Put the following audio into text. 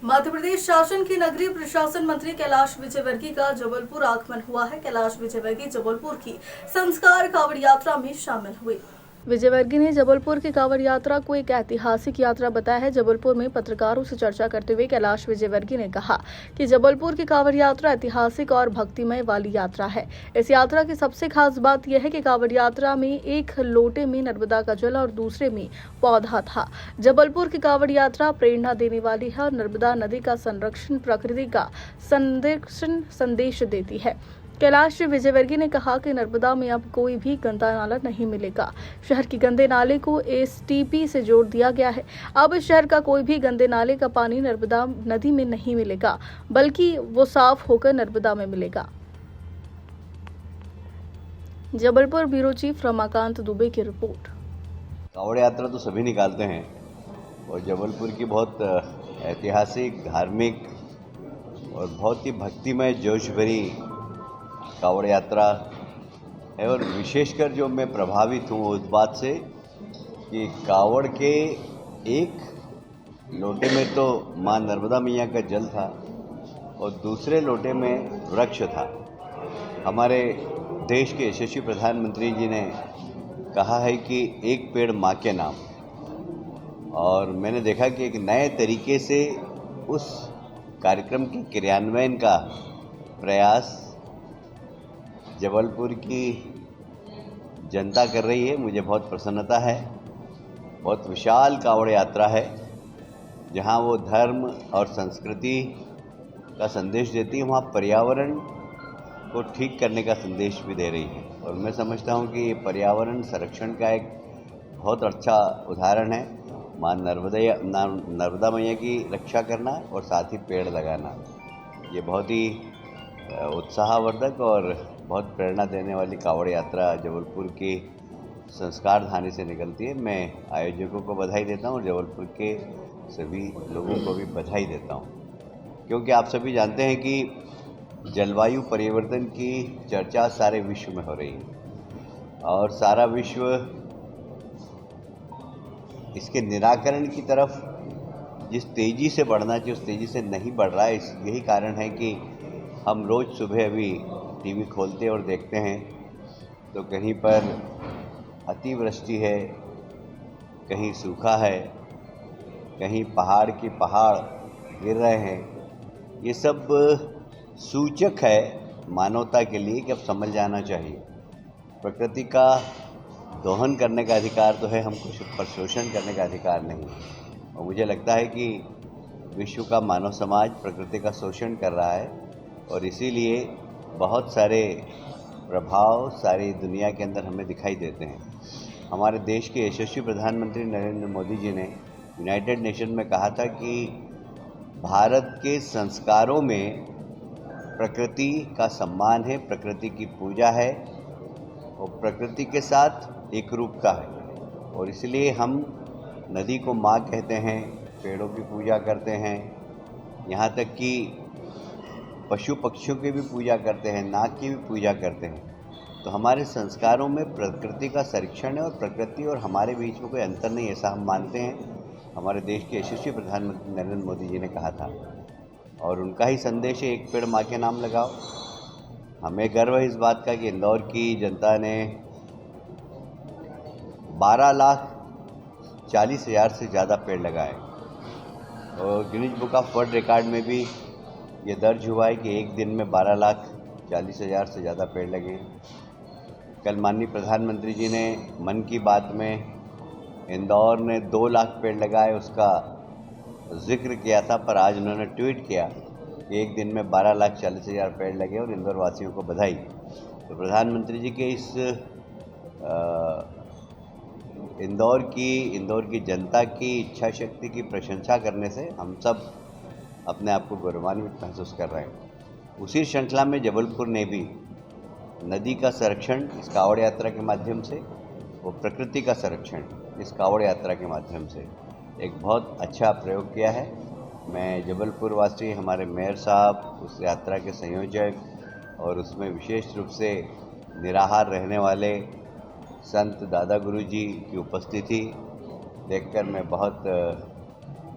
मध्य प्रदेश शासन के नगरीय प्रशासन मंत्री कैलाश विजयवर्गीय का जबलपुर आगमन हुआ है। कैलाश विजयवर्गीय जबलपुर की संस्कार कांवड़ यात्रा में शामिल हुए। विजयवर्गीय ने जबलपुर की कांवड़ यात्रा को एक ऐतिहासिक यात्रा बताया है। जबलपुर में पत्रकारों से चर्चा करते हुए कैलाश विजयवर्गीय ने कहा कि जबलपुर की कांवड़ यात्रा ऐतिहासिक और भक्तिमय वाली यात्रा है। इस यात्रा की सबसे खास बात यह है कि कांवड़ यात्रा में एक लोटे में नर्मदा का जल और दूसरे में पौधा था। जबलपुर की कांवड़ यात्रा प्रेरणा देने वाली है और नर्मदा नदी का संरक्षण, प्रकृति का संरक्षण संदेश देती है। कैलाश विजयवर्गीय ने कहा कि नर्मदा में अब कोई भी गंदा नाला नहीं मिलेगा। शहर के गंदे नाले को एसटीपी से जोड़ दिया गया है। अब शहर का कोई भी गंदे नाले का पानी नर्मदा नदी में नहीं मिलेगा, बल्कि वो साफ होकर नर्मदा में मिलेगा। जबलपुर ब्यूरो चीफ रमाकांत दुबे की रिपोर्ट। कांवड़ यात्रा तो सभी निकालते हैं और जबलपुर की बहुत ऐतिहासिक, धार्मिक और बहुत ही भक्तिमय, जोश भरी कांवड़ यात्रा है। और विशेषकर जो मैं प्रभावित हूँ उस बात से कि कांवड़ के एक लोटे में तो माँ नर्मदा मैया का जल था और दूसरे लोटे में वृक्ष था। हमारे देश के यशस्वी प्रधानमंत्री जी ने कहा है कि एक पेड़ माँ के नाम, और मैंने देखा कि एक नए तरीके से उस कार्यक्रम के क्रियान्वयन का प्रयास जबलपुर की जनता कर रही है। मुझे बहुत प्रसन्नता है। बहुत विशाल कांवड़ यात्रा है जहां वो धर्म और संस्कृति का संदेश देती है, वहां पर्यावरण को ठीक करने का संदेश भी दे रही है। और मैं समझता हूं कि ये पर्यावरण संरक्षण का एक बहुत अच्छा उदाहरण है। माँ नर्मदा मैया की रक्षा करना और साथ ही पेड़ लगाना, ये बहुत ही उत्साहवर्धक और बहुत प्रेरणा देने वाली कांवड़ यात्रा जबलपुर की संस्कार धानी से निकलती है। मैं आयोजकों को बधाई देता हूँ और जबलपुर के सभी लोगों को भी बधाई देता हूँ, क्योंकि आप सभी जानते हैं कि जलवायु परिवर्तन की चर्चा सारे विश्व में हो रही है और सारा विश्व इसके निराकरण की तरफ जिस तेज़ी से बढ़ना चाहिए उस तेज़ी से नहीं बढ़ रहा है। यही कारण है कि हम रोज़ सुबह अभी टीवी खोलते और देखते हैं तो कहीं पर अतिवृष्टि है, कहीं सूखा है, कहीं पहाड़ के पहाड़ गिर रहे हैं। ये सब सूचक है मानवता के लिए कि अब समझ जाना चाहिए। प्रकृति का दोहन करने का अधिकार तो है, हमको पर शोषण करने का अधिकार नहीं। और मुझे लगता है कि विश्व का मानव समाज प्रकृति का शोषण कर रहा है और इसीलिए बहुत सारे प्रभाव सारी दुनिया के अंदर हमें दिखाई देते हैं। हमारे देश के यशस्वी प्रधानमंत्री नरेंद्र मोदी जी ने यूनाइटेड नेशन में कहा था कि भारत के संस्कारों में प्रकृति का सम्मान है, प्रकृति की पूजा है और प्रकृति के साथ एक रूपता है। और इसलिए हम नदी को माँ कहते हैं, पेड़ों की पूजा करते हैं, यहाँ तक कि पशु पक्षियों की भी पूजा करते हैं, नाग की भी पूजा करते हैं। तो हमारे संस्कारों में प्रकृति का संरक्षण है और प्रकृति और हमारे बीच में कोई अंतर नहीं, ऐसा हम मानते हैं। हमारे देश के यशस्वी प्रधानमंत्री नरेंद्र मोदी जी ने कहा था और उनका ही संदेश है, एक पेड़ माँ के नाम लगाओ। हमें गर्व है इस बात का कि इंदौर की जनता ने 12,40,000 से ज़्यादा पेड़ लगाए और Guinness book of world record में भी ये दर्ज हुआ है कि एक दिन में 12,40,000 से ज़्यादा पेड़ लगे। कल माननीय प्रधानमंत्री जी ने मन की बात में इंदौर ने 2 लाख पेड़ लगाए उसका जिक्र किया था, पर आज उन्होंने ट्वीट किया कि एक दिन में 12,40,000 पेड़ लगे और इंदौर वासियों को बधाई। तो प्रधानमंत्री जी के इस इंदौर की जनता की इच्छा शक्ति की प्रशंसा करने से हम सब अपने आप को गौरवान्वित महसूस कर रहे हैं। उसी श्रृंखला में जबलपुर ने भी नदी का संरक्षण इस कांवड़ यात्रा के माध्यम से, वो प्रकृति का संरक्षण इस कांवड़ यात्रा के माध्यम से एक बहुत अच्छा प्रयोग किया है। मैं जबलपुर वासी, हमारे मेयर साहब, उस यात्रा के संयोजक और उसमें विशेष रूप से निराहार रहने वाले संत दादा गुरु जी की उपस्थिति देखकर मैं बहुत